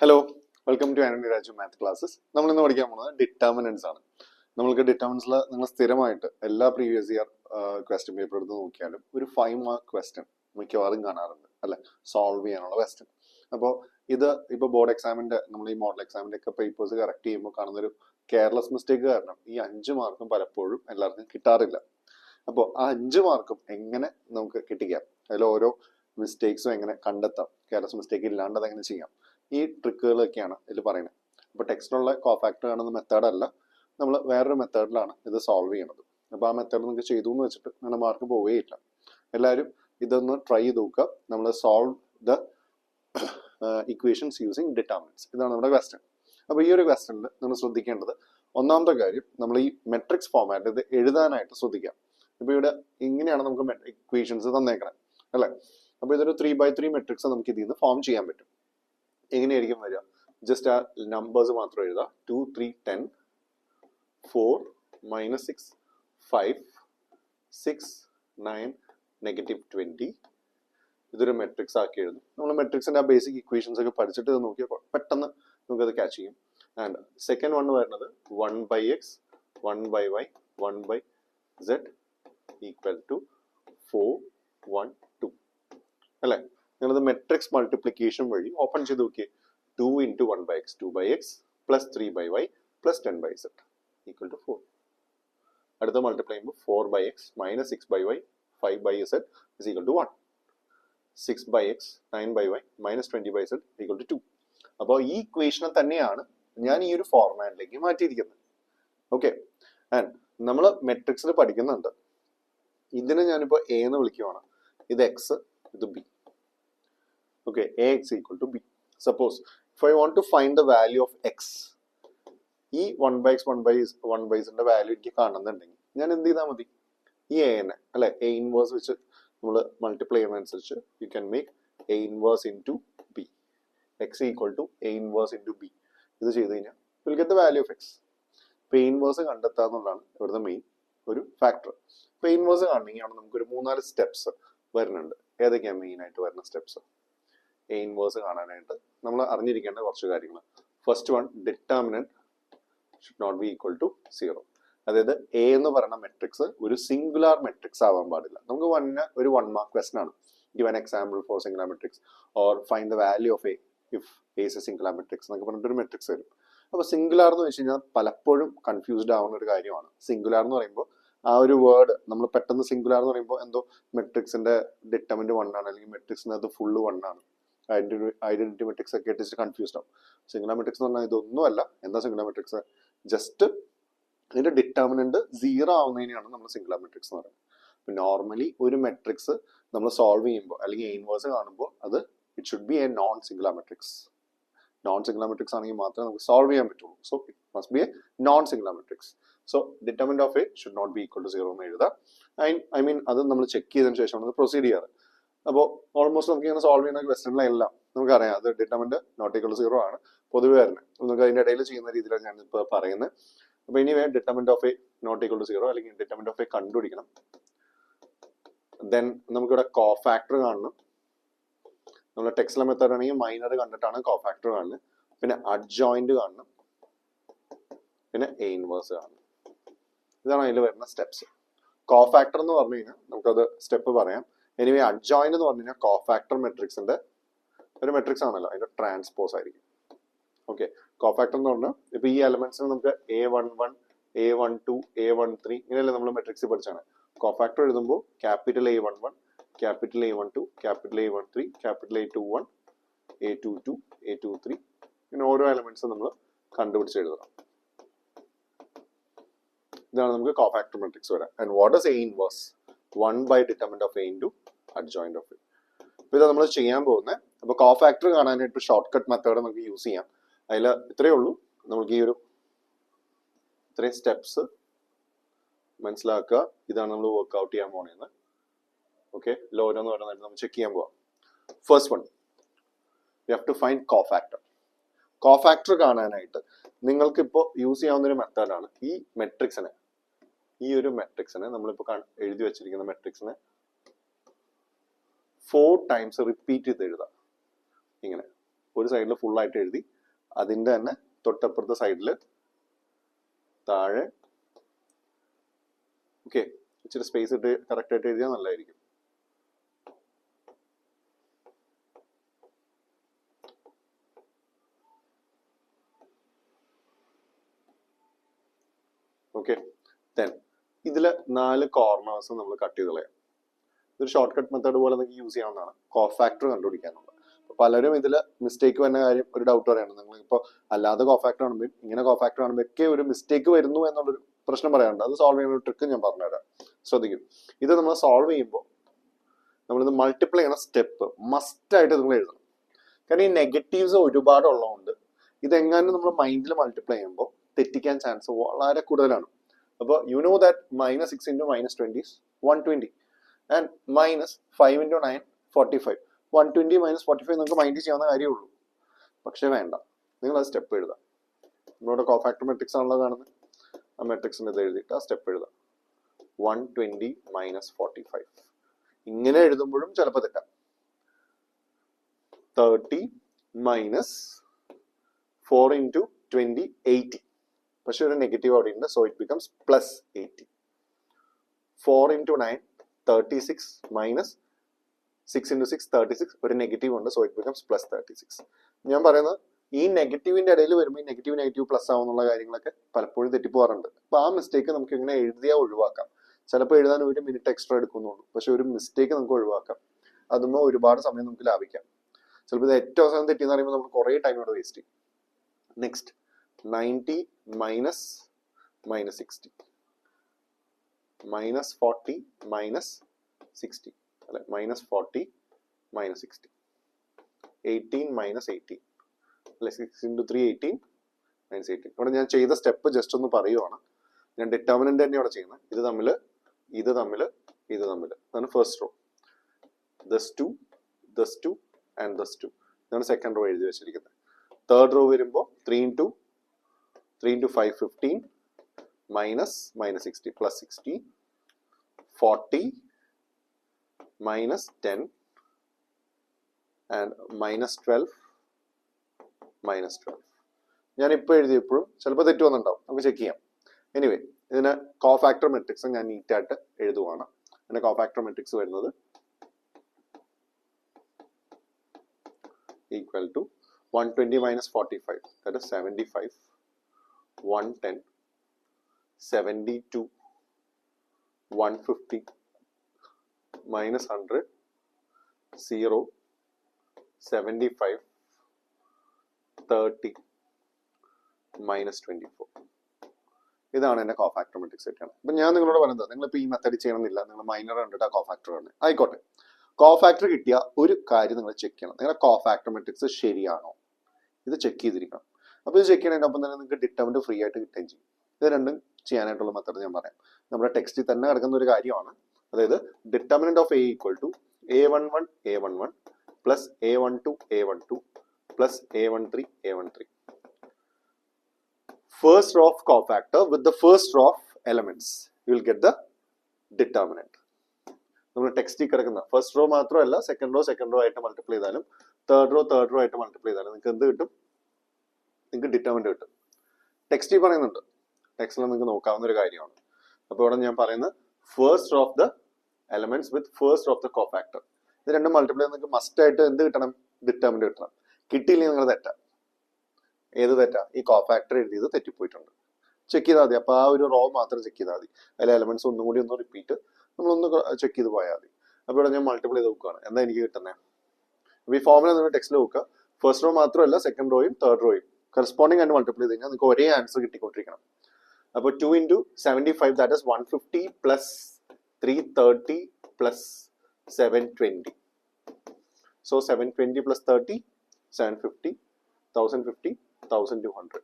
Hello, welcome to Anandi Raju math classes. നമ്മൾ ഇന്ന് പഠിക്കാൻ പോകുന്നത് ഡിറ്റർമിനൻസ് ആണ്. നമ്മൾക്ക് ഡിറ്റർമിനൻസിൽ നിങ്ങൾ സ്ഥിരമായിട്ട് എല്ലാ പ്രീവിയസ് ഇയർ ക്വസ്റ്റ്യൻ പേപ്പർ എടുത്ത് നോക്കിയാലും ഒരു 5 മാർക്ക് ക്വസ്റ്റ്യൻ മിക്കവാറും കാണാറുണ്ട് അല്ലെ, സോൾവ് ചെയ്യാനുള്ള ക്വസ്റ്റ്യൻ. അപ്പോൾ ഇത് ഇപ്പോൾ ബോർഡ് എക്സാമിന്റെ നമ്മൾ ഈ മോഡൽ എക്സാമിന്റെ ഒക്കെ പേപ്പേഴ്സ് കറക്റ്റ് ചെയ്യുമ്പോൾ കാണുന്നൊരു കെയർലെസ് മിസ്റ്റേക്ക് കാരണം ഈ 5 മാർക്കും പലപ്പോഴും എല്ലാവർക്കും കിട്ടാറില്ല. അപ്പോൾ ആ 5 മാർക്കും എങ്ങനെ നമുക്ക് കിട്ടിക്കാം, അതിൽ ഓരോ മിസ്റ്റേക്സും എങ്ങനെ കണ്ടെത്താം, കെയർലെസ് മിസ്റ്റേക്ക് ഇല്ലാണ്ട് അതെങ്ങനെ ചെയ്യാം, ഈ ട്രിക്കുകളൊക്കെയാണ് ഇതിൽ പറയുന്നത്. അപ്പോൾ ടെക്സ്റ്റിലുള്ള കോഫാക്ടർ കാണുന്ന മെത്തേഡ് അല്ല, നമ്മൾ വേറൊരു മെത്തേഡിലാണ് ഇത് സോൾവ് ചെയ്യുന്നത്. അപ്പോൾ ആ മെത്തേഡ് നിങ്ങൾക്ക് ചെയ്തു എന്ന് വെച്ചിട്ട് നിങ്ങളുടെ മാർക്ക് പോവുകയില്ല. എല്ലാവരും ഇതൊന്ന് ട്രൈ ചെയ്ത് നോക്കുക. നമ്മൾ solve the equations using determinants, ഇതാണ് നമ്മുടെ ക്വസ്റ്റ്യൻ. അപ്പോൾ ഈ ഒരു ക്വസ്റ്റ്യനിൽ നിങ്ങൾ ശ്രദ്ധിക്കേണ്ടത് ഒന്നാമത്തെ കാര്യം, നമ്മൾ ഈ മെട്രിക്സ് ഫോമാറ്റ് ഇത് എഴുതാനായിട്ട് ശ്രദ്ധിക്കാം. ഇപ്പോൾ ഇവിടെ ഇങ്ങനെയാണ് നമുക്ക് ഇക്വേഷൻസ് തന്നേക്കണം അല്ലേ. അപ്പോൾ ഇതൊരു 3x3 മെട്രിക്സ് നമുക്ക് ഇതിൽ നിന്ന് ഫോം ചെയ്യാൻ പറ്റും. എങ്ങനെയായിരിക്കും വരിക? ജസ്റ്റ് ആ നമ്പേഴ്സ് മാത്രം എഴുതാം. 2 3 10 4 -6 5 6 9 -20. ഇതൊരു മെട്രിക്സ് ആക്കി എഴുതും. നമ്മൾ മെട്രിക്സിന്റെ ആ ബേസിക് ഇക്വേഷൻസ് ഒക്കെ പഠിച്ചിട്ട് ഇത് നോക്കിയാൽ പെട്ടെന്ന് നമുക്കത് ക്യാച്ച് ചെയ്യും. ആൻഡ് സെക്കൻഡ് വൺ വരുന്നത് 1/x 1/y 1/z equal to 4 1 2 അല്ലെ. നിങ്ങളത് മെട്രിക്സ് മൾട്ടിപ്ലിക്കേഷൻ വഴി ഓപ്പൺ ചെയ്ത് നോക്കിയേ. 2 × 1/x 2/x plus 3/y plus 10/z equal to 4. അടുത്ത മൾട്ടിപ്ലൈ ചെയ്യുമ്പോൾ 4/x minus 6/y 5/z is equal to 1. 6/x 9/y minus 20/z equal to 2. അപ്പോൾ ഈ ഇക്വേഷനെ തന്നെയാണ് ഞാൻ ഈ ഒരു ഫോർമാറ്റിലേക്ക് മാറ്റിയിരിക്കുന്നത്. ഓക്കെ, ആൻഡ് നമ്മൾ മെട്രിക്സിൽ പഠിക്കുന്നുണ്ട്. ഇതിനെ ഞാനിപ്പോൾ എ എന്ന് വിളിക്കുവാണ്. ഇത് എക്സ്, ഇത് B. Okay, ax equal to b. Suppose if I want to find the value of x, ഈ 1/x 1/z വാല്യൂ എനിക്ക് കാണുന്നുണ്ടെങ്കിൽ ഞാൻ എന്ത് ചെയ്താൽ മതി? ഈ എനെ അല്ലെ എ ഇൻവേഴ്സ് വെച്ച് നമ്മൾ മൾട്ടിപ്ലൈ ചെയ്യുന്നതനുസരിച്ച് you can make A inverse into B. X equal to A inverse into B. ഇത് ചെയ്ത് കഴിഞ്ഞാൽ will get the value of X. ഇപ്പോൾ എ ഇൻവേഴ്സ് കണ്ടെത്താന്നുള്ളതാണ് ഇവിടുത്തെ മെയിൻ ഒരു ഫാക്ടർ. ഇപ്പോൾ എ ഇൻവേഴ്സ് കാണണമെങ്കിൽ നമുക്കൊരു 3-4 സ്റ്റെപ്സ് വരുന്നുണ്ട്. ഏതൊക്കെയാണ് മെയിൻ ആയിട്ട് വരുന്ന സ്റ്റെപ്സ്? എ ഇൻവേഴ്സ് കാണാനായിട്ട് നമ്മൾ അറിഞ്ഞിരിക്കേണ്ട കുറച്ച് കാര്യങ്ങൾ. First one, determinant should not be equal to 0. അതായത് എ എന്ന് പറയുന്ന മെട്രിക്സ് ഒരു സിംഗുലാർ മെട്രിക്സ് ആവാൻ പാടില്ല. നമുക്ക് ഒരു 1 മാർക്ക് ക്വസ്റ്റൻ ആണ്. Give an example for singular matrix or find the value of A if A is A singular matrix എന്നൊക്കെ പറഞ്ഞിട്ടൊരു മെട്രിക്സ് വരും. അപ്പോൾ സിംഗുലാർ എന്ന് വെച്ച് കഴിഞ്ഞാൽ പലപ്പോഴും കൺഫ്യൂസ്ഡ് ആവുന്ന ഒരു കാര്യമാണ്. സിംഗുലാർ എന്ന് പറയുമ്പോൾ ആ ഒരു വേർഡ് നമ്മൾ പെട്ടെന്ന് സിംഗുലാർ എന്ന് പറയുമ്പോൾ എന്തോ മെട്രിക്സിന്റെ ഡിറ്റർമിനന്റ് 1 ആണ്, അല്ലെങ്കിൽ മെട്രിക്സിനകത്ത് ഫുള്ള് 1 ആണ്, ഐഡന്റിറ്റി മെട്രിക്സ് ഒക്കെ ആയിട്ട് കൺഫ്യൂസ്ഡ് ആവും. സിംഗുലാർ മെട്രിക്സ് എന്ന് പറഞ്ഞാൽ ഇതൊന്നുമല്ല. എന്താ സിംഗുലാർ മെട്രിക്സ്? ജസ്റ്റ് ഇതിന്റെ ഡിറ്റർമിനന്റ് 0 ആവുന്നതിനെയാണ് നമ്മൾ സിംഗുലാർ മെട്രിക്സ് എന്ന് പറയുന്നത്. ഇപ്പൊ നോർമലി ഒരു മെട്രിക്സ് നമ്മൾ സോൾവ് ചെയ്യുമ്പോൾ അല്ലെങ്കിൽ എ ഇൻവേഴ്സ് കാണുമ്പോൾ അത് it should be a non singular matrix. Non singular matrix ആണെങ്കിൽ മാത്രമേ നമുക്ക് സോൾവ് ചെയ്യാൻ പറ്റുള്ളൂ. So it must be a non singular matrix. So determinant of A should not be equal to 0 എന്ന് എഴുതാം. ഐ മീൻ അത് നമ്മൾ ചെക്ക് ചെയ്തതിനു ശേഷമാണ് പ്രൊസീഡ് ചെയ്യാറ്. അപ്പോൾ ഓൾമോസ്റ്റ് നമുക്ക് ഇങ്ങനെ സോൾവ് ചെയ്യുന്ന ക്വസ്റ്റനിലെല്ലാം നമുക്കറിയാം അത് ഡിറ്റർമിനന്റ് നോട്ട് ഈക്വൽ ടു 0 ആണ് പൊതുവെ വരുന്നത്. നമുക്ക് അതിന്റെ ഇടയിൽ ചെയ്യുന്ന രീതിയിലാണ് ഞാൻ ഇപ്പോൾ പറയുന്നത്. അപ്പോൾ ഇനി determinant of A not equal to 0 അല്ലെങ്കിൽ ഡിറ്റർമിനന്റ് ഓഫ് എ കണ്ടുപിടിക്കണം. ദെൻ നമുക്കിവിടെ കോഫാക്ടർ കാണണം. നമ്മൾ ടെക്സ്റ്റിലെ മെത്തേഡ് ആണെങ്കിൽ മൈനർ കണ്ടിട്ടാണ് കോഫാക്ടർ കാണുന്നത്. പിന്നെ അഡ്ജോയിന്റ് കാണണം, പിന്നെ എ ഇൻവേഴ്സ് കാണണം. ഇതാണ് അതിൽ വരുന്ന സ്റ്റെപ്സ്. കോഫാക്ടർ എന്ന് പറഞ്ഞു കഴിഞ്ഞാൽ നമുക്കത് സ്റ്റെപ്പ് പറയാം. എനിവേ അഡ്ജോയിന്റ് എന്ന് പറഞ്ഞു കഴിഞ്ഞാൽ കോഫാക്ടർ മെട്രിക്സിന്റെ ഒരു മെട്രിക്സ് ആണല്ലോ, അതിന്റെ ട്രാൻസ്പോസ് ആയിരിക്കും. ഓക്കെ, കോഫാക്ടർ എന്ന് പറഞ്ഞാൽ ഇപ്പൊ ഈ എലമെന്റ്സിന് നമുക്ക് A11 A12 A13 ഇങ്ങനെയല്ലേ നമ്മൾ മെട്രിക്സ് പഠിച്ചാണ്. കോഫാക്ടർ എഴുതുമ്പോൾ capital A11 capital A12 capital A13 capital A21 A22 A23 ഇങ്ങനെ ഓരോ എലമെന്റ്സും നമ്മൾ കണ്ടുപിടിച്ച് എഴുതണം. ഇതാണ് നമുക്ക് കോഫാക്ടർ മെട്രിക്സ് വരാം. And what is A inverse? 1/determinant of A into adjoint of A. അപ്പോൾ ഇത് നമ്മൾ ചെയ്യാൻ പോകുന്നത്. അപ്പോൾ കോഫാക്ടർ കാണാനായിട്ട് ഷോർട്ട് കട്ട് മെത്തേഡ് നമുക്ക് യൂസ് ചെയ്യാം. അതിൽ ഇത്രയേ ഉള്ളൂ. നമുക്ക് ഈ ഒരു ഇത്രയും സ്റ്റെപ്സ് മനസ്സിലാക്കുക. ഇതാണ് നമ്മൾ വർക്ക്ഔട്ട് ചെയ്യാൻ പോകുന്നത്. ഓക്കെ, ഓരോന്ന് പറയുന്നത് നമ്മൾ ചെക്ക് ചെയ്യാൻ പോവാം. First one, you have to find cofactor. Cofactor കാണാനായിട്ട് നിങ്ങൾക്ക് ഇപ്പോൾ യൂസ് ചെയ്യാവുന്ന ഒരു മെത്തേഡാണ് ഈ ഒരു മെട്രിക്സിനെ നമ്മളിപ്പോൾ എഴുതി വെച്ചിരിക്കുന്ന മെട്രിക്സിനെ 4 ടൈംസ് റിപ്പീറ്റ് ചെയ്ത് എഴുതാം. ഇങ്ങനെ ഒരു സൈഡിൽ ഫുൾ ആയിട്ട് എഴുതി, അതിന്റെ തന്നെ തൊട്ടപ്പുറത്തെ സൈഡിൽ താഴെ ഓക്കെ ഇച്ചിരി സ്പേസ് ഇട്ട് കറക്റ്റ് ആയിട്ട് എഴുതിയാൽ നല്ലതായിരിക്കും. ഓക്കെ, ദെൻ ഇതില് 4 കോർണേഴ്സ് നമ്മൾ കട്ട് ചെയ്ത് കളയാം. ഇതൊരു ഷോർട്ട് കട്ട് മെത്തേഡ് പോലെ നിങ്ങൾക്ക് യൂസ് ചെയ്യാവുന്നതാണ് കോഫാക്ടർ കണ്ടുപിടിക്കാനുള്ളത്. പലരും ഇതിൽ മിസ്റ്റേക്ക് വരുന്ന കാര്യം ഒരു ഡൗട്ട് പറയാണ്. നിങ്ങൾ ഇപ്പോൾ അല്ലാതെ കോഫാക്ടർ കാണുമ്പോൾ ഇങ്ങനെ കോഫാക്ടർ കാണുമ്പോൾ ഒക്കെ ഒരു മിസ്റ്റേക്ക് വരുന്നു എന്നുള്ളൊരു പ്രശ്നം പറയാറുണ്ട്. അത് സോൾവ് ചെയ്യുന്ന ഒരു ട്രിക്ക് ഞാൻ പറഞ്ഞുതരാം, ശ്രദ്ധിക്കും. ഇത് നമ്മൾ സോൾവ് ചെയ്യുമ്പോൾ നമ്മളിത് മൾട്ടിപ്ലൈ ചെയ്യുന്ന സ്റ്റെപ്പ് മസ്റ്റ് ആയിട്ട് നിങ്ങൾ എഴുതണം. കാരണം ഈ നെഗറ്റീവ്സ് ഒരുപാട് ഉള്ളതുകൊണ്ട് ഇതെങ്ങാനും നമ്മൾ മൈൻഡിൽ മൾട്ടിപ്ലൈ ചെയ്യുമ്പോൾ തെറ്റിക്കാൻ ചാൻസ് വളരെ കൂടുതലാണ്. അപ്പോൾ you know that -6 into -20 is 120 and -5 into 9 45. 120 - 45 നിങ്ങൾക്ക് മൈൻഡ് ചെയ്യാവുന്ന കാര്യമുള്ളൂ. പക്ഷെ വേണ്ട, നിങ്ങൾ ആ സ്റ്റെപ്പ് എഴുതാം. നിങ്ങളുടെ കോഫാക്ടർ മെട്രിക്സ് ആണല്ലോ കാണുന്നത്, ആ മെട്രിക്സിന് ഇത് എഴുതിയിട്ട് ആ സ്റ്റെപ്പ് എഴുതാം. 120 - 45 ഇങ്ങനെ എഴുതുമ്പോഴും ചിലപ്പോൾ തെറ്റാം. 30 - 4 into 20 80. പക്ഷെ ഒരു നെഗറ്റീവ് അവിടെ ഉണ്ട്, so it becomes +80. 4 into 9 36 -6 into 6 36. ഒരു നെഗറ്റീവ് ഉണ്ട്, സോ ഇറ്റ് ബിക്കംസ് +36. ഞാൻ പറയുന്നത് ഈ നെഗറ്റീവിന്റെ ഇടയിൽ വരുമ്പോൾ ഈ നെഗറ്റീവ് പ്ലസ് ആവുന്നുള്ള കാര്യങ്ങളൊക്കെ പലപ്പോഴും തെറ്റിപ്പോകാറുണ്ട്. അപ്പൊ ആ മിസ്റ്റേക്ക് നമുക്ക് ഇങ്ങനെ എഴുതിയാൽ ഒഴിവാക്കാം. ചിലപ്പോൾ എഴുതാൻ 1 മിനിറ്റ് എക്സ്ട്രാ എടുക്കുന്നുള്ളൂ, പക്ഷെ ഒരു മിസ്റ്റേക്ക് നമുക്ക് ഒഴിവാക്കാം. അതുമ്പോൾ ഒരുപാട് സമയം നമുക്ക് ലാഭിക്കാം. ചിലപ്പോൾ ഇത് ഏറ്റവും അവസാനം തെറ്റിയെന്ന് പറയുമ്പോൾ നമുക്ക് കുറേ ടൈം ഇവിടെ വേസ്റ്റ് ചെയ്യും. നെക്സ്റ്റ് 90 - -60 -40 -60 അല്ലെ -40 -60 18 - 18 അല്ലെ 6 into 3 18 -18. ഇവിടെ ഞാൻ ചെയ്ത സ്റ്റെപ്പ് ജസ്റ്റ് ഒന്ന് പറയുവാണ്. ഞാൻ ഡിറ്റർമിനന്റ് തന്നെ ഇവിടെ ചെയ്യുന്നത്. ഇത് തമ്മിൽ അതാണ് first row. this 2 and this 2 ഇതാണ് സെക്കൻഡ് റോ എഴുതി വെച്ചിരിക്കുന്നത്. തേർഡ് റോ വരുമ്പോൾ 3 into 5 15 -60 +60 40 -10 and -12 -12. ഞാൻ ഇപ്പോൾ എഴുതിയപ്പോഴും ചിലപ്പോൾ തെറ്റ് വന്നിട്ടുണ്ടാവും, നമുക്ക് ചെക്ക് ചെയ്യാം. എനിവേ ഇതിന് കോഫാക്ടർ മെട്രിക്സ് ഞാൻ നീറ്റായിട്ട് എഴുതുവാണ്. ഇതിന്റെ കോഫാക്ടർ മെട്രിക്സ് വരുന്നത് equal to 120 - 45, that is 75, 110, 72, 150, -100, 0, 75, 30, -24. ഇതാണ് എന്റെ കോഫാക്ടർ മെട്രിക്സ് ആയിട്ടാണ്. അപ്പൊ ഞാൻ നിങ്ങളോട് പറയുന്നത് നിങ്ങളിപ്പോൾ ഈ മെത്തേഡ് ചെയ്യണമെന്നില്ല, നിങ്ങൾ മൈനർ കണ്ടിട്ട് ആ കോഫാക്ടർ ആണ് ആയിക്കോട്ടെ. കോഫാക്ടർ കിട്ടിയ ഒരു കാര്യം നിങ്ങൾ ചെക്ക് ചെയ്യണം, നിങ്ങളുടെ കോഫാക്ടർ മെട്രിക്സ് ശരിയാണോ, ഇത് ചെക്ക് ചെയ്തിരിക്കണം. അപ്പോൾ ഇത് ചെക്ക് ചെയ്യുന്നതിനൊപ്പം തന്നെ നിങ്ങൾക്ക് ഡിറ്റർമിനന്റ് ഫ്രീ ആയിട്ട് കിട്ടുകയും ചെയ്യും. ഇത് രണ്ടും ചെയ്യാനായിട്ടുള്ള മെത്തേഡ് ഞാൻ പറയാം. നമ്മുടെ ടെക്സ്റ്റിൽ തന്നെ കിടക്കുന്ന ഒരു കാര്യമാണ്. അതായത് determinant of A equal to A11 A11 plus A12 A12 plus A13 A13. First row of cofactor with the first row of elements, you will get the determinant. നമ്മൾ ടെക്സ്റ്റിൽ കിടക്കുന്ന ഫസ്റ്റ് റോ മാത്രമല്ല സെക്കൻഡ് റോ ആയിട്ട് multiply ചെയ്താലും third row ആയിട്ട് multiply ചെയ്താലും നിങ്ങൾക്ക് എന്ത് കിട്ടും? നിങ്ങൾക്ക് ഡിറ്റർമിനന്റ് കിട്ടും. ടെക്സ്റ്റിൽ പറയുന്നുണ്ട്, ടെക്സ്റ്റിൽ നിങ്ങൾക്ക് നോക്കാവുന്ന ഒരു കാര്യമാണ്. അപ്പോൾ ഇവിടെ ഞാൻ പറയുന്നത് first row of the elements with first row of the cofactor. ഇത് രണ്ടും മൾട്ടിപ്ലൈ നിങ്ങൾക്ക് മസ്റ്റ് ആയിട്ട് എന്ത് കിട്ടണം? ഡിറ്റർമിനന്റ് കിട്ടണം. കിട്ടിയില്ലെങ്കിൽ നിങ്ങൾ തെറ്റാ. ഏത് തെറ്റാ? ഈ കോഫാക്ടർ എഴുതിയത് തെറ്റിപ്പോയിട്ടുണ്ട്. ചെക്ക് ചെയ്താൽ മതി. അപ്പോൾ ആ ഒരു റോ മാത്രം ചെക്ക് ചെയ്താൽ മതി. അതിലെ എലമെന്റ്സ് ഒന്നും കൂടി ഒന്ന് റിപ്പീറ്റ് നമ്മളൊന്ന് ചെക്ക് ചെയ്ത് പോയാൽ മതി. അപ്പോൾ ഇവിടെ ഞാൻ മൾട്ടിപ്ലൈ ചെയ്ത് നോക്കുകയാണ്, എന്താ എനിക്ക് കിട്ടുന്നത്? അപ്പോൾ ഈ ഫോമിൽ നിങ്ങൾ ടെക്സ്റ്റിൽ നോക്കുക. ഫസ്റ്റ് റോ മാത്രമല്ല സെക്കൻഡ് റോയും തേർഡ് റോയും കറസ്പോണ്ടിങ് ആയിട്ട് മൾട്ടിപ്ലൈ ചെയ്ത് കഴിഞ്ഞാൽ നിങ്ങൾക്ക് ഒരേ ആൻസർ കിട്ടിക്കൊണ്ടിരിക്കണം. അപ്പോൾ 2 into 75 that is 150 plus 330 plus 720. So 720 plus 30 750 1050 1200.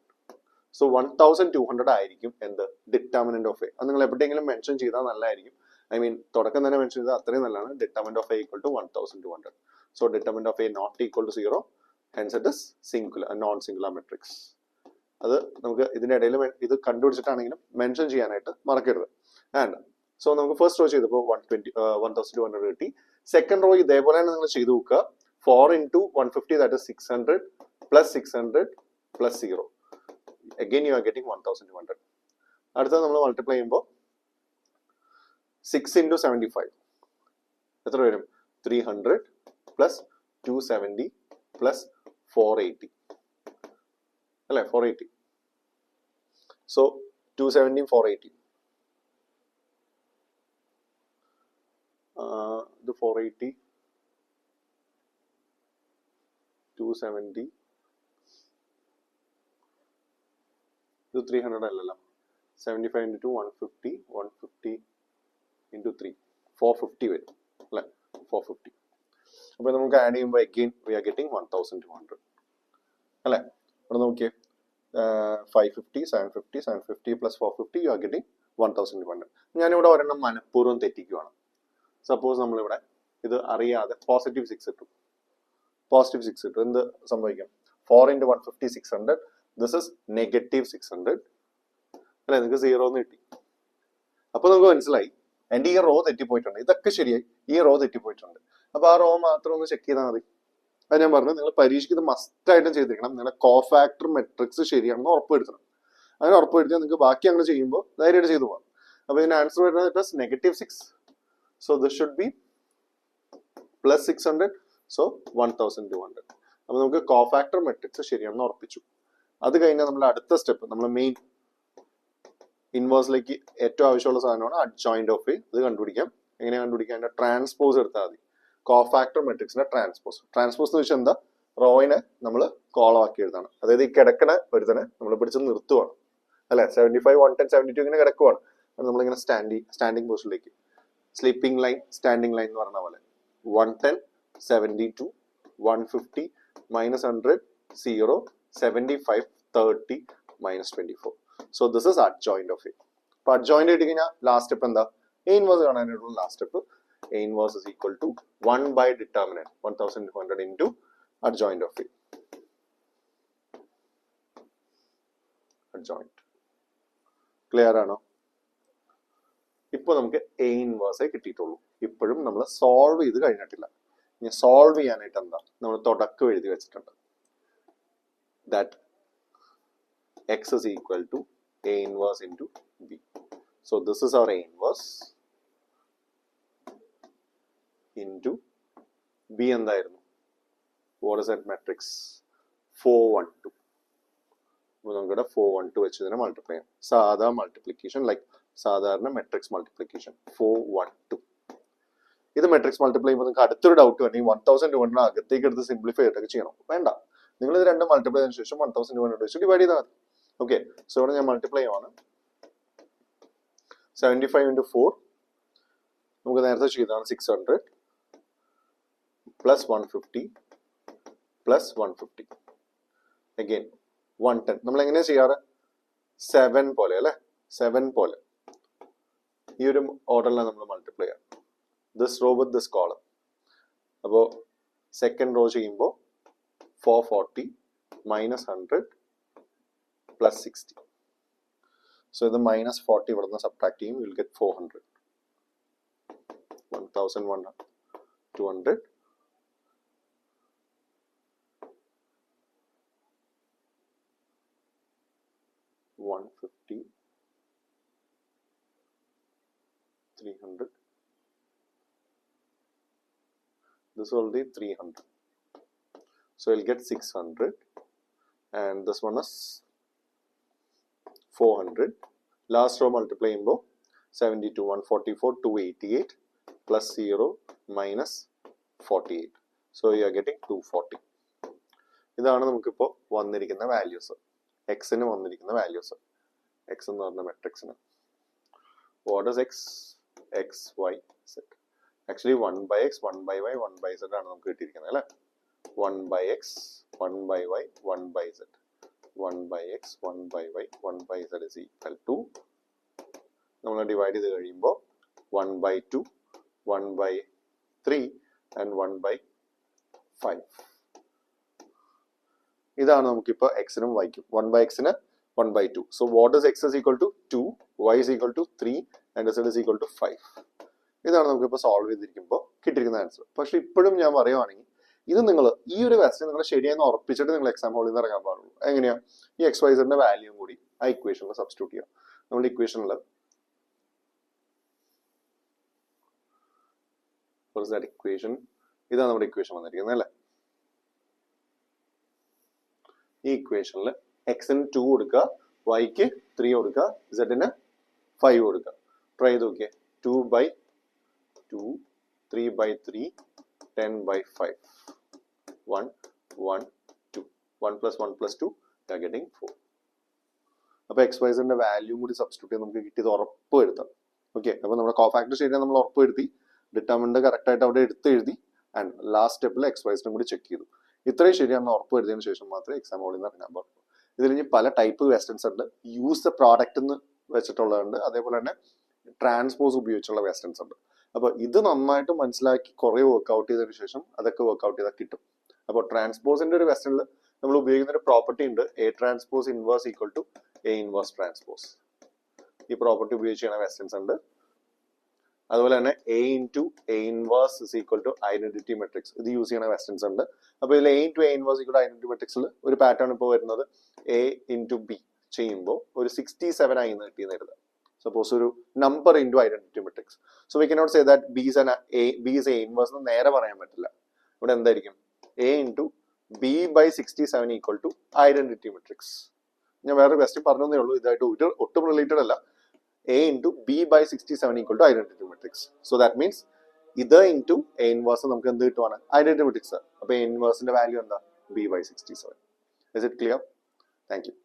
So 1200 ആയിരിക്കും എന്ത്? Determinant of A. അത് നിങ്ങൾ എവിടെയെങ്കിലും മെൻഷൻ ചെയ്താൽ നല്ലതായിരിക്കും. ഐ മീൻ തുടക്കം തന്നെ മെൻഷൻ ചെയ്താൽ അത്രയും നല്ലതാണ്. Determinant of A equal to 1200. So determinant of A not equal to 0, hence it is singular, non singular matrix. അത് നമുക്ക് ഇതിന്റെ ഇടയിൽ ഇത് കണ്ടുപിടിച്ചിട്ടാണെങ്കിലും മെൻഷൻ ചെയ്യാനായിട്ട് മറക്കരുത്. ആൻഡ് സോ നമുക്ക് ഫസ്റ്റ് റോ ചെയ്തപ്പോൾ 1200 കിട്ടി. സെക്കൻഡ് റോ ഇതേപോലെ തന്നെ നിങ്ങൾ ചെയ്തു നോക്കുക. 4 into 150, that is 600 plus 600 plus 0. Again you are getting 1200. അടുത്ത നമ്മൾ മൾട്ടിപ്ലൈ ചെയ്യുമ്പോൾ 6 into 75 എത്ര വരും? 300 plus 270 plus 480 അല്ലേ? 480. So 270 480. The 480 270 ഇത് 300 അല്ലല്ലോ. 75 into 150 150 into 3 450 വരും അല്ലേ? 450. അപ്പോൾ നമുക്ക് ആഡ് ചെയ്യുമ്പോൾ again we are getting 1200 അല്ലേ? ഇവിടെ നോക്കിയേ 550 750 750 plus 450 you are getting 1200. ഞാനിവിടെ ഒരെണ്ണം മനഃപൂർവ്വം തെറ്റിക്കുവാണ്. സപ്പോസ് നമ്മളിവിടെ ഇത് അറിയാതെ പോസിറ്റീവ് 6 ഇട്ടു. പോസിറ്റീവ് 6 ഇട്ടു. എന്ത് സംഭവിക്കും? 4 into 150 600. ദിസ് ഇസ് നെഗറ്റീവ് 600 അല്ലെ? നിങ്ങൾക്ക് 0 എന്ന് കിട്ടി. അപ്പൊ നമുക്ക് മനസ്സിലായി എന്റെ ഈ റോ തെറ്റിപ്പോയിട്ടുണ്ട്. ഇതൊക്കെ ശരിയായി, ഈ റോ തെറ്റിപ്പോയിട്ടുണ്ട്. അപ്പൊ ആ റോ മാത്രം ഒന്ന് ചെക്ക് ചെയ്താൽ മതി. അത് ഞാൻ പറഞ്ഞു, നിങ്ങൾ പരീക്ഷയ്ക്ക് ഇത് മസ്റ്റായിട്ടും ചെയ്തിരിക്കണം. നിങ്ങളുടെ കോഫാക്ടർ മെട്രിക്സ് ശരിയാണെന്ന് ഉറപ്പുവരുത്തണം. അങ്ങനെ ഉറപ്പുവരുത്തിയാൽ നിങ്ങൾക്ക് ബാക്കി അങ്ങനെ ചെയ്യുമ്പോൾ ധൈര്യമായിട്ട് ചെയ്തു പോകാം. അപ്പൊ ഇതിന്റെ ആൻസർ വരുന്നത് -6. So this should be plus 600. So 1200. അപ്പൊ നമുക്ക് കോഫാക്ടർ മെട്രിക്സ് ശരിയാണെന്ന് ഉറപ്പിച്ചു. അത് കഴിഞ്ഞാൽ നമ്മൾ അടുത്ത സ്റ്റെപ്പ്, നമ്മൾ മെയിൻ ഇൻവേഴ്സിലേക്ക് ഏറ്റവും ആവശ്യമുള്ള സാധനമാണ് അഡ്ജോയിന്റ് ഓഫ് എ. ഇത് കണ്ടുപിടിക്കാം. എങ്ങനെയാണ് കണ്ടുപിടിക്കാം? അതിന്റെ ട്രാൻസ്പോസ് എടുത്താൽ മതി. കോഫാക്ടർ മെട്രിക്സിന്റെ ട്രാൻസ്പോസ്. ട്രാൻസ്പോസ് എന്ന് വെച്ചാൽ എന്താ? റോയിനെ നമ്മൾ കോളമാക്കി എഴുതാണ്. അതായത് ഈ കിടക്കണ ഒരുത്തനെ നമ്മൾ പിടിച്ച് നിർത്തുവാണ് അല്ലെ? 75 110 72 ഇങ്ങനെ കിടക്കുവാണ്. നമ്മളിങ്ങനെ സ്റ്റാൻഡിങ് പൊസിഷനിലേക്ക്, സ്ലീപ്പിംഗ് ലൈൻ സ്റ്റാൻഡിംഗ് ലൈൻ എന്ന് പറഞ്ഞ പോലെ 110 72 150 -100 0 75 30 -24. So this is adjoint of A. അപ്പൊ adjoint ആയിട്ട് കഴിഞ്ഞാൽ ലാസ്റ്റ് സ്റ്റെപ്പ് എന്താ? A inverse കാണാനായിട്ടുള്ള last step A inverse is equal to 1 by determinant 1200 into adjoint of A. Adjoint. Clear ആണോ? ഇപ്പൊ നമുക്ക് A inverse കിട്ടിയിട്ടുള്ളൂ. ഇപ്പോഴും നമ്മൾ സോൾവ് ചെയ്ത് കഴിഞ്ഞിട്ടില്ല. ഇനി സോൾവ് ചെയ്യാനായിട്ട് എന്താ? നമ്മൾ തുടക്കം എഴുതി വെച്ചിട്ടുണ്ട്. That x is equal to A inverse into B. So this is our A inverse into B എന്തായിരുന്നു? What is that matrix? 412. നമുക്കിവിടെ 412 വെച്ച് ഇതിനെ മൾട്ടിപ്ലൈ ചെയ്യാം. സാധാ മൾട്ടിപ്ലിക്കേഷൻ, ലൈക്ക് സാധാരണ മെട്രിക്സ് മൾട്ടിപ്ലിക്കേഷൻ 412. ഇത് മെട്രിക്സ് മൾട്ടിപ്ലൈ ചെയ്യുമ്പോൾ നിങ്ങൾക്ക് അടുത്തൊരു ഡൗട്ട് വേണം, ഈ 1200 അകത്തേക്ക് എടുത്ത് സിംപ്ലിഫൈ ചെയ്തിട്ടൊക്കെ ചെയ്യണം. വേണ്ട, നിങ്ങൾ ഇത് രണ്ടും മൾട്ടിപ്ലൈ ചെയ്തതിനു ശേഷം 1200 വെച്ച് ഡിവൈഡ് ചെയ്താൽ മതി. ഓക്കെ, സോ ഇവിടെ ഞാൻ മൾട്ടിപ്ലൈ ചെയ്യുവാണ്. 75 into 4 നമുക്ക് നേരത്തെ ചെയ്തതാണ് 600 plus 150 plus 150 again 110. നമ്മൾ എങ്ങനെയാ ചെയ്യാറ്? 7 പോലെ അല്ലെ? 7 പോലെ ഈ ഒരു ഓർഡറിലാണ് നമ്മൾ മൾട്ടിപ്ലൈ ചെയ്യാം. This row with this column. അപ്പോൾ സെക്കൻഡ് റോ ചെയ്യുമ്പോൾ 440 -100 plus 60. So ഇത് -40 ഇവിടെ നിന്ന് സബ്ട്രാക്ട് ചെയ്യും. Will get 400. 1100 200 150 300. This will be 300. So you'll get 600, and this one is 400. Last row multiply 72 144 288 plus 0 minus 48. So you are getting 240. ഇതാണ് നമുക്കിപ്പോൾ വന്നിരിക്കുന്ന values, എക്സിന് വന്നിരിക്കുന്ന വാല്യൂസ്. എക്സ് എന്ന് പറഞ്ഞ മെട്രിക്സിന് what is x? X y set. Actually 1 by x 1 by y 1 by z ആണ് നമുക്ക് കിട്ടിയിരിക്കുന്നത് അല്ലേ? 1 by x 1 by y 1 by z. 1 by x 1 by y 1 by z is equal to, നമ്മൾ ഡിവൈഡ് ചെയ്ത് കഴിയുമ്പോൾ 1 by 2 1 by 3 and 1 by 5. ഇതാണ് നമുക്കിപ്പോൾ എക്സിനും വൈക്കും. 1 by x ന് 1 by 2. So what is x is equal to 2, y is equal to 3 and z is equal to 5. ഇതാണ് നമുക്കിപ്പോൾ solve ചെയ്തിരിക്കുമ്പോൾ കിട്ടിയിരിക്കുന്ന answer. പക്ഷെ ഇപ്പോഴും ഞാൻ പറയുവാണെങ്കിൽ ഇത് നിങ്ങൾ ഈ ഒരു ക്വസ്റ്റ്യൻ നിങ്ങൾ ശരിയെന്ന് ഉറപ്പിച്ചിട്ട് നിങ്ങൾ എക്സാം ഹോളിൽ നിന്ന് ഇറങ്ങാൻ പാടുള്ളൂ. എങ്ങനെയാ? ഈ എക്സ് വൈ സെഡിന്റെ വാല്യൂ കൂടി ആ ഇക്വേഷനിൽ സബ്സ്റ്റിറ്റ്യൂട്ട് ചെയ്യാം. നമ്മുടെ ഇക്വേഷനിൽ ഇക്വേഷൻ ഇതാണ് നമ്മുടെ ഇക്വേഷൻ വന്നിരിക്കുന്നത് അല്ലേ? ഈ ഇക്വേഷനിൽ എക്സിന് 2 കൊടുക്കുക, വൈക്ക് 3 കൊടുക്കുക, സെഡിന് 5 കൊടുക്കുക. ട്രൈ ചെയ്ത് നോക്കിയേ. 2/2, 3/3, 10/5, 1, 1, 2. 1 + 1 + 2, you are getting 4. അപ്പൊ എക്സ് വൈ സെഡിന്റെ വാല്യൂ കൂടി സബ്സ്റ്റിറ്റ്യൂട്ട് ചെയ്ത് നമുക്ക് കിട്ടിയത് ഉറപ്പ് വരുത്താം. ഓക്കെ, അപ്പൊ നമ്മുടെ കോഫാക്ടർ ശരിയാണ് നമ്മൾ ഉറപ്പ് വരുത്തി, ഡിറ്റർമിനന്റ് കറക്റ്റ് ആയിട്ട് അവിടെ എടുത്ത് എഴുതി, ആൻഡ് ലാസ്റ്റ് സ്റ്റെപ്പിൽ എക്സ് വൈ സെഡും കൂടി ചെക്ക് ചെയ്തു. ഇത്രയും ശരിയാണെന്ന് ഉറപ്പ് വരുത്തിയതിനു ശേഷം മാത്രമേ എക്സാം ഹോളിൽ നിന്ന് ഇറങ്ങാൻ പാടുള്ളൂ. ഇതിൽ ഇനി പല ടൈപ്പ് ക്വസ്റ്റ്യൻസ് ഉണ്ട്. യൂസ് ദ പ്രോഡക്റ്റ് എന്ന് വെച്ചിട്ടുള്ളതുണ്ട്, അതേപോലെ തന്നെ ട്രാൻസ്പോസ് ഉപയോഗിച്ചുള്ള ക്വസ്റ്റ്യൻസ് ഉണ്ട്. അപ്പൊ ഇത് നന്നായിട്ട് മനസ്സിലാക്കി കുറെ വർക്ക്ഔട്ട് ചെയ്തതിനു ശേഷം അതൊക്കെ വർക്ക്ഔട്ട് ചെയ്താൽ കിട്ടും. അപ്പോൾ ട്രാൻസ്പോസിന്റെ ഒരു ക്വസ്റ്റ്യനിൽ നമ്മൾ ഉപയോഗിക്കുന്ന ഒരു പ്രോപ്പർട്ടി ഉണ്ട്, A transpose inverse equal to A inverse transpose. ഈ പ്രോപ്പർട്ടി ഉപയോഗിച്ച് ചെയ്യുന്ന ക്വസ്റ്റ്യൻസ് ഉണ്ട്. അതുപോലെ തന്നെ A into A inverse is equal to identity matrix, ഇത് യൂസ് ചെയ്യുന്ന ക്വസ്റ്റ്യൻസ് ഉണ്ട്. അപ്പൊ ഇതിൽ A into A inverse equal to identity മെട്രിക്സിൽ ഒരു പാറ്റേൺ ഇപ്പോൾ വരുന്നത് എ ഇൻറ്റു ബി ചെയ്യുമ്പോൾ ഒരു 67 ആയി കിട്ടിയെന്ന് കരുതാം. സപ്പോസ് ഒരു number into identity matrix. So we cannot say that B is A inverse എന്ന് നേരെ പറയാൻ പറ്റില്ല. ഇവിടെ എന്തായിരിക്കും? A into B by 67 equal to identity matrix. ഞാൻ വേറെ ക്വസ്റ്റ്യൻ പറഞ്ഞതേ ഉള്ളൂ, ഇതായിട്ട് ഒട്ടും റിലേറ്റഡ് അല്ല. A into B by 67 equal to identity matrix. So that means ഇത് into A inverse നമുക്ക് എന്ത് കിട്ടുവാണ്? Identity matrix. അപ്പൊ A inverse ന്റെ വാല്യൂ എന്താ? B by 67. Is it clear? Thank you.